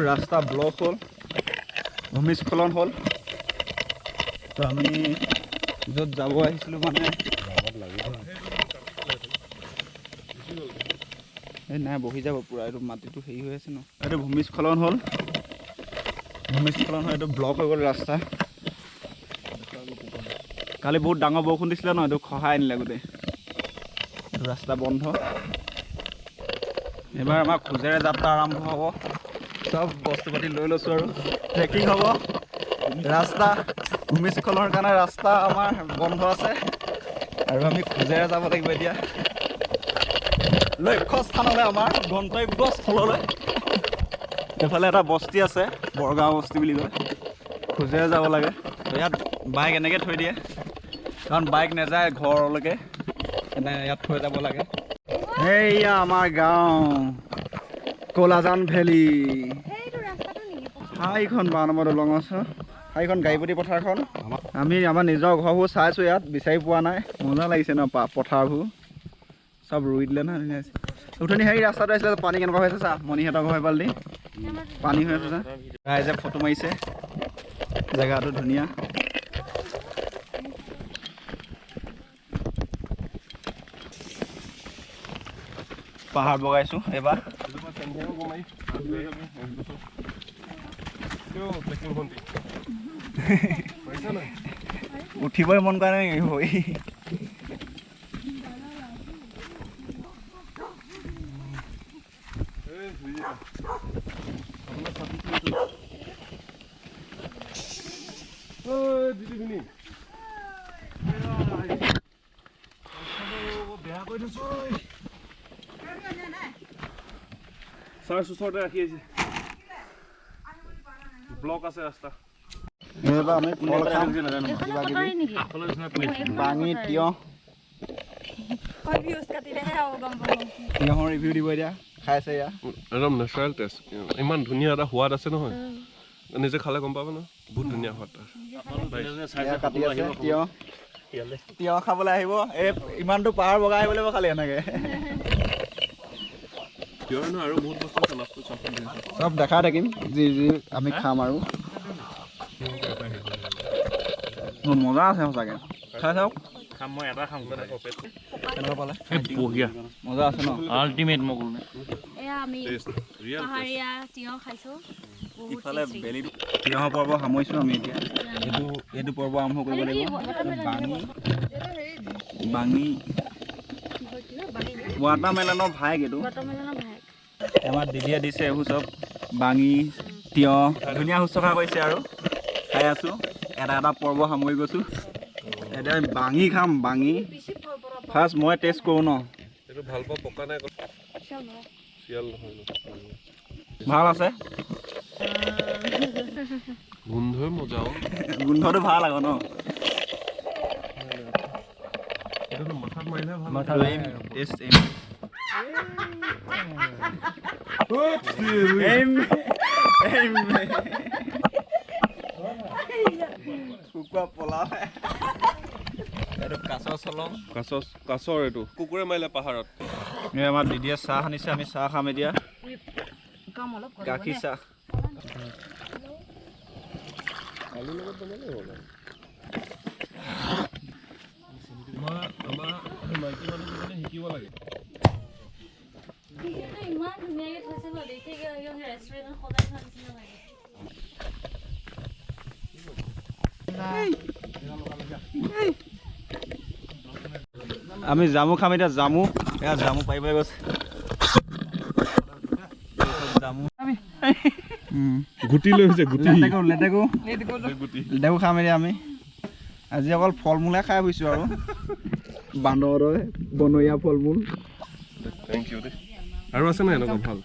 ৰাস্তা ব্লক হ'ল, ভূমিস্খলন হ'ল। তো আমি য'ত যাব আহিছিলোঁ মানে এই নাই বহি যাব পূৰা, এইটো মাটিটো হেৰি হৈ আছে ন। এইটো ভূমিস্খলন হ'ল, এইটো ব্লক হৈ গ'ল ৰাস্তা। কালি বহুত ডাঙৰ বৰষুণ দিছিলে ন, এইটো খহাই আনিলে গোটেই, এইটো ৰাস্তা বন্ধ। এইবাৰ আমাৰ খোজেৰে যাত্ৰা আৰম্ভ হ'ব। চব বস্তু পাতি লৈ লৈছোঁ আৰু ট্ৰেকিং হ'ব। ৰাস্তা ভূমিস্খলনৰ কাৰণে ৰাস্তা আমাৰ বন্ধ আছে আৰু আমি খোজেৰে যাব লাগিব এতিয়া লক্ষ্য স্থানলৈ, আমাৰ গন্তব্যস্থললৈ। এইফালে এটা বস্তি আছে, বৰগাঁও বস্তি বুলি কয়, খোজেৰে যাব লাগে। ইয়াত বাইক এনেকৈ থৈ দিয়ে, কাৰণ বাইক নাযায় ঘৰলৈকে, এনে ইয়াত থৈ যাব লাগে। এইয়া আমাৰ গাঁও কলাজান ভেলী। হাইখন 12 নম্বৰ দলং আছে, হাইখন গাড়ীপতি পথাৰখন। আমি আমাৰ নিজৰ ঘৰবোৰ চাইছোঁ, ইয়াত বিচাৰি পোৱা নাই। মজা লাগিছে ন পথাৰবোৰ, চব ৰুই দিলে নহয়, ধুনীয়া হৈছে। উঠনি হেৰি ৰাস্তাটো আছিলে, পানী কেনেকুৱা হৈ আছে চা, মণিহঁতৰ ঘৰ এফাল দি পানী হৈ আছে চা। ৰাইজে ফটো মাৰিছে, জেগাটো ধুনীয়া। পাহাৰ বগাইছোঁ এইবাৰ। উঠিবই মন কৰা নাই হৈ। ওচৰতে ৰাখি আছে, ব্লক আছে ৰাস্তা। এইবাৰ আমি ফল খাম, বাঙি তিয়ঁহ, তিয়ঁহৰ ৰিভিউ দিব এতিয়া, খাইছে এয়া। একদম নেচাৰেল টেষ্ট, ইমান ধুনীয়া এটা সোৱাদ আছে নহয়, নিজে খালে গম পাব ন, বহুত ধুনীয়া সোৱাদ আছে। কাটি আছে তিয়ঁহ, তিয়ঁহ খাবলৈ আহিব। এই ইমানটো পাহাৰ বগাই আহিব লাগিব খালি এনেকৈ। আৰু বহুত বস্তু চব দেখাই থাকিম, যি যি আমি খাম আৰু। মজা আছে সঁচাকৈ, খাই চাওক। মই এটা খাম, কেনেকুৱা পালে? বঢ়িয়া, মজা আছে ন, আল্টিমেট মই ক'লো। ইফালে বেলি তিয়ঁহৰ পৰ্ব সামৰিছোঁ আমি এতিয়া। এইটো পৰ্ব আৰম্ভ কৰিব লাগিব। বাঙি ৱাটাৰমেলনৰ ভাইক, এইটো আমাৰ দিদিয়ে দিছে। এইবোৰ চব বাঙি তিয়ঁহ ধুনীয়া শুশ্ৰূষা কৰিছে আৰু খাই আছোঁ। এটা পৰ্ব সামৰি গৈছোঁ। এতিয়া আমি বাঙি খাম, বাঙি ফাৰ্ষ্ট মই টেষ্ট কৰোঁ ন। এইটো ভাল পাওঁ, পকা নাই, চিয়াল নহয় ন, ভাল আছে, গোন্ধই মজা। গোন্ধটো ভাল আকৌ ন, মাথাত মাৰিলে ভাল। কুকুৰা পলালে, এইটো কাছৰ চলং, কাছৰ এইটো কুকুৰে মাৰিলে পাহাৰত। আমাৰ দিদিয়ে চাহ আনিছে, আমি চাহ খাম এতিয়া, গাখীৰ চাহ। শিকিব লাগে। ইমান ধুনীয়াকে থৈছে ন, দেখি ৰেষ্টুৰেণ্টত সদায় খোৱা নিচিনা লাগে। আমি জামু খাম এতিয়া, জামু এয়া জামু পাৰিবলৈ গৈছে। গুটি লৈ হৈছে, লেটেকু খাম এতিয়া আমি। আজি অকল ফল মূলে খাই ফুৰিছোঁ আৰু বান্দৰৰ বনৰীয়া ফল মূল। থেংক ইউ দেই। আৰু আছে নাই এনেকুৱা ভাল?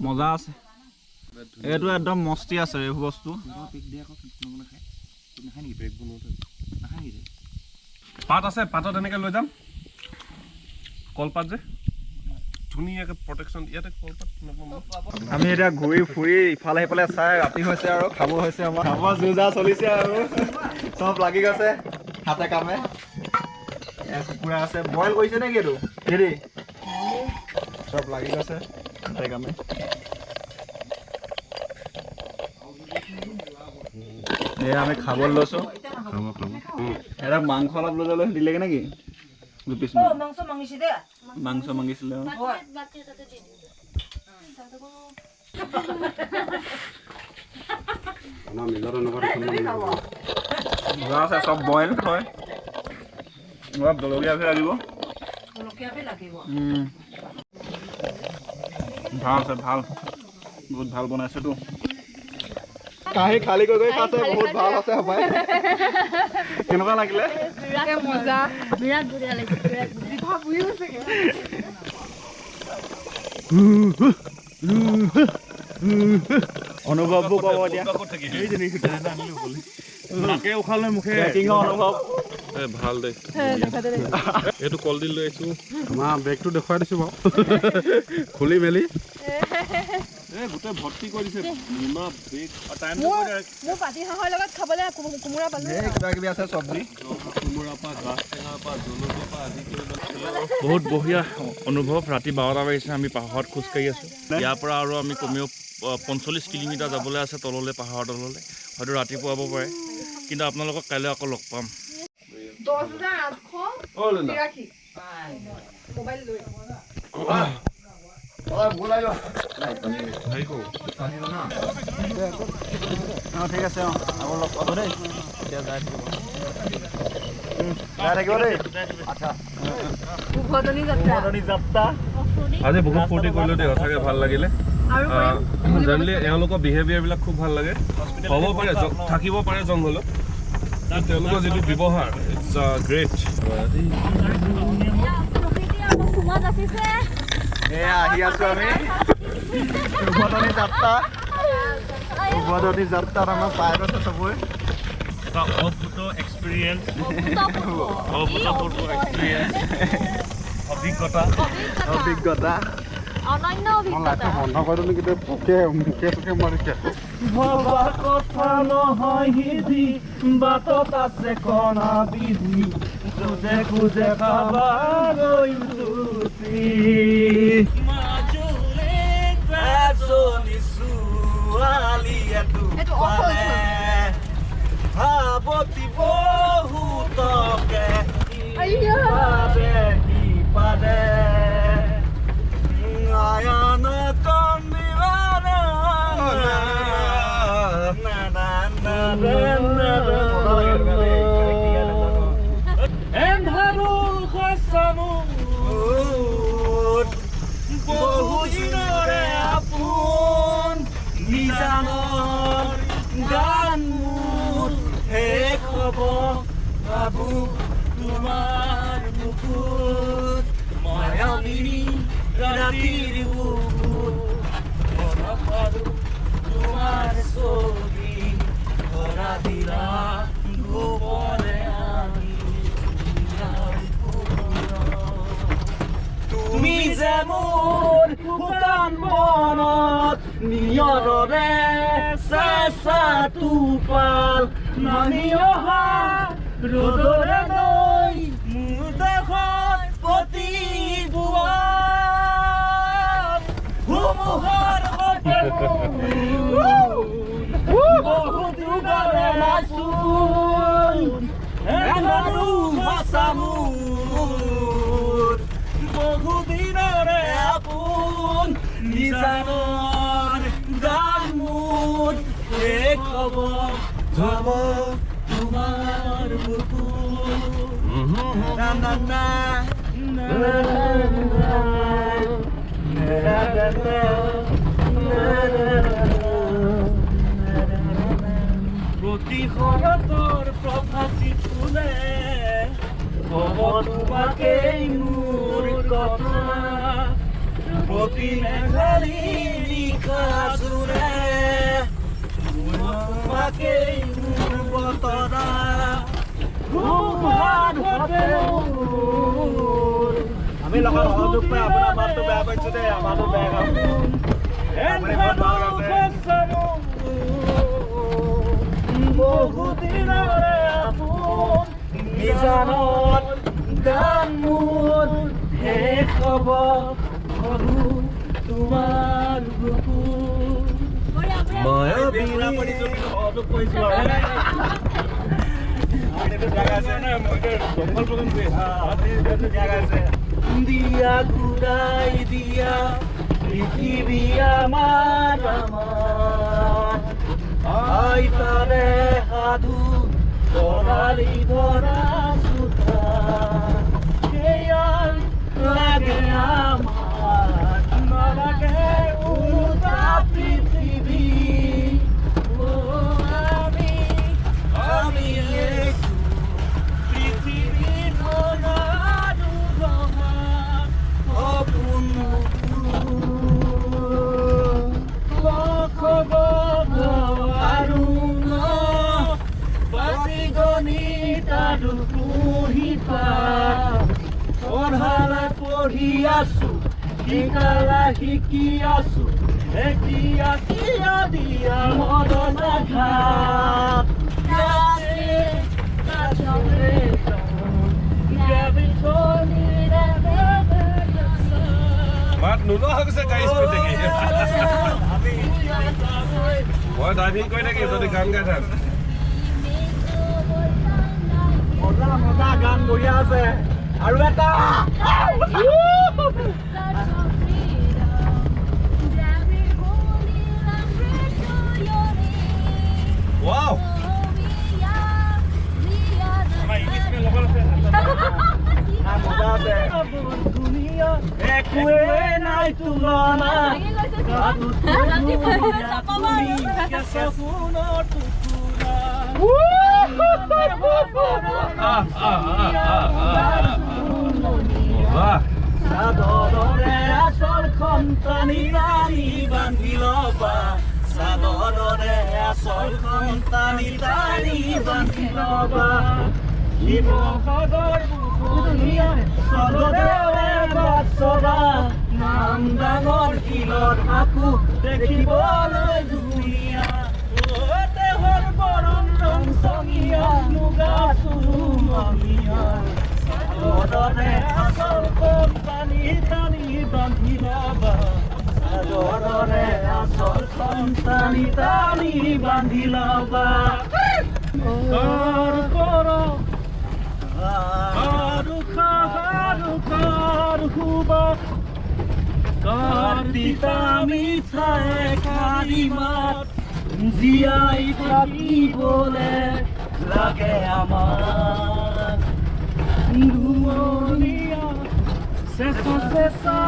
মজা আছে, এইটো একদম মস্তি আছে এইবোৰ বস্তু। পাত আছে, পাতত এনেকৈ লৈ যাম, কলপাত যে ধুনীয়াকৈ প্ৰটেকশ্যন। ইয়াতে কলপাত আমি এতিয়া ঘূৰি ফুৰি ইফালে সিফালে চাই ৰাতি হৈছে আৰু খাব হৈছে। আমাৰ যো-জা চলিছে আৰু চব লাগি গৈছে হাতে কামে। কুকুৰা আছে, বইল কৰিছে নেকি এইটো? হেৰি চব লাগি গৈছে। কামে এয়া আমি খাবলৈ লৈছোঁ এটা মাংস অলপ লৈ দিলেগৈ নেকি দুপিছ মাংস মাগিছিলে বাকি তাতে দি দিওঁ আছে চব বইল হয় অলপ জলকীয়া লাগিব ভাল আছে ভাল বহুত ভাল বনাইছেতো কাহি খালি কৰি খাইছে বহুত ভাল আছে হপাই কেনেকুৱা লাগিলে মজা বিৰাট বঢ়িয়া লাগিছে অনুভৱবোৰ ক'ব এতিয়া নাকে উশালৈ মুখে ট্ৰেকিঙৰ অনুভৱ ভাল দে এইটো কলডিল লৈ আহিছোঁ আমাৰ বেগটো দেখুৱাই দিছোঁ বাৰু খুলি মেলি গোটেই ভৰ্তি কৰি দিছে নিমা বেগ মোৰ পাতি হাঁহৰ লগত খাবলৈ কোমোৰা পালো কিবা কিবি আছে চব্জি কোমোৰা পৰা গাছ টেঙাৰ পৰা জলকীয়া পৰা আদি কৰি বহুত বঢ়িয়া অনুভৱ ৰাতি 12টা বাজিছে আমি পাহাৰত খোজকাঢ়ি আছোঁ ইয়াৰ পৰা আৰু আমি কমেও 45 কিলোমিটাৰ যাবলৈ আছে তললৈ পাহাৰৰ তললৈ হয়তো ৰাতিপুৱা হ'ব পাৰে কিন্তু আপোনালোকক কাইলৈ আকৌ লগ পাম 10,883 মোবাইল লৈ ঠিক আছে আকৌ লগ পাব দেই এতিয়া যাই থাকিব দেই আচ্ছা উভতনি যাত্ৰা যাত্ৰা আজি বহুত ফূৰ্তি কৰিলোঁ দেই সঁচাকৈ ভাল লাগিলে জেনেৰেলি এওঁলোকৰ বিহেভিয়াৰবিলাক খুব ভাল লাগে হ'ব পাৰে থাকিব পাৰে জংঘলত কিন্তু তেওঁলোকৰ যিটো ব্যৱহাৰ ইটছ গ্ৰেট সুমত আছিছে এয়া আহি আছো আমি উভতনি যাত্ৰাত আমাৰ পাই গৈছে চবৰে এটা অদ্ভুত এক্সপিৰিয়েঞ্চ অভিজ্ঞতা অনন্য অভিজ্ঞতা বন্ধ কৰি দিলোঁ কিন্তু পোকে মুখে চুকে মাৰিছে ভবা কথা নহয় সিদ্ধি বাটত আছে কণা বিধি খোজে খোজে পাবা গৈছি ভাৱতী বহুতকে পাদে আয়ন কন্দিবানা এন্ধাৰুৰ সঁচামুত বহুদিনৰে আপোন নিজানৰ গান মোৰ শেষ হ'ব ভাবো তোমাৰ মুখত মায়াবিনী ৰাতিৰ বুকুত মনত পালো তোমাৰ ছবি ধৰা দিলা গোপনে আমি তুমি যে মোৰ শুকান মনত নিয়ৰৰে চেঁচা টোপাল নামি অহা ৰ'দৰে নৈ মোৰ দেশত প্ৰতিবোৱাত ধুমুহাৰ সৈতে বহুত যুগৰে নাচোন এন্ধাৰু সঁচা মোৰ বহুদিনৰে আপোন নিজানৰ গান মোৰ শেষ হ'ব তোমাৰ বুকুত না না না প্ৰতি শৰতৰ প্ৰভাতী ফুলে ক'ব তোমাকেই মোৰ কথা প্ৰতি মেঘালী নিশা জোৰে তোমাকেই মোৰ বতৰা আমি লগত সহযোগ পাই আপোনাৰ মাতটো বেয়া পাইছোঁ দেই আমাৰটো বেয়া কাম বহুদিনৰে আপোন নিজানত গান মোৰ শেষ হ'ব তোমাৰ দিয়া ঘূৰাই দিয়া পৃথিৱী আমাৰ আইতাৰে সাধু তৰালি ধৰা চোতা সেয়াই লাগে আমাৰ নালাগে উল্টা পৃথিৱী আমি পৃথিৱীৰ পঢ়ি আছো শিকালা শিকি আছো এতিয়া কিয় দিয়া মদন ঘাট মাত নোলোৱা হৈ গৈছে গাড়ী স্পীড দেখি মই ড্ৰাইভিং কৰি থাকিম তহঁতি গান গাই থাক মজা মজা গান বঢ়িয়া আছে আৰু এটা ৱাও মজা আছে একোৱে নাই তুলনা চাদৰৰে আচলখন টানি টানি বান্ধি ল'বা চাদৰৰে আচলখন টানি টানি বান্ধি ল'বা শিৱসাগৰ স্বৰ্গদেৱে বাটচৰা নাম ডাঙৰ শিলত সাকু দেখিবলৈ ধুনীয়া দেহৰ বৰণ ৰং চঙীয়া মুগা চুমীয়া চাদৰৰে আচলখন টানি টানি বান্ধি ল'বা চাদৰৰে আচলখন টানি টানি বান্ধি ল'বা জীয়াই থাকিবলে লাগে আমাৰ চেঁচা চেঁচা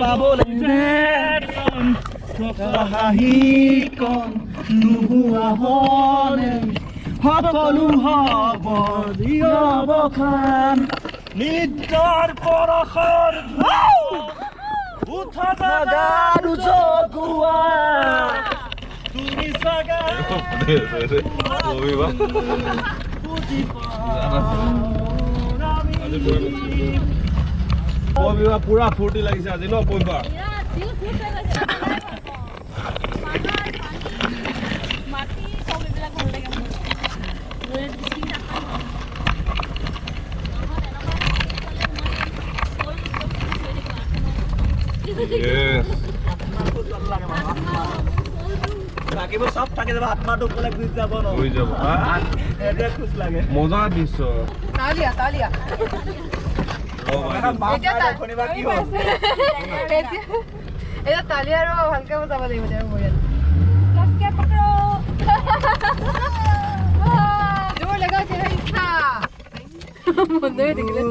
পাবলৈ হাঁহি কণ নোহোৱা হ'লে সকলো হ'ব অৱসান নিদ্ৰাৰ পৰশৰ উঠা গাৰু জগুৱা তুমি চাগে পুৰা ফূৰ্তি লাগিছে আজি ন পঢ়িবা বাকীবোৰ চব থাকি যাব আত্মাটো ওপৰলে গুচি যাব ন হৈ যাব সেইটোৱে খুচ লাগে মজা দৃশ্য তালিয়া তালিয়া শনিবাৰ কি হ'ল এটা তালিয়া আৰু ভালকে বজাব লাগিব তেওঁৰ মৰিয়াত জোৰ লগাও ইচ্ছা মনে থাকিলে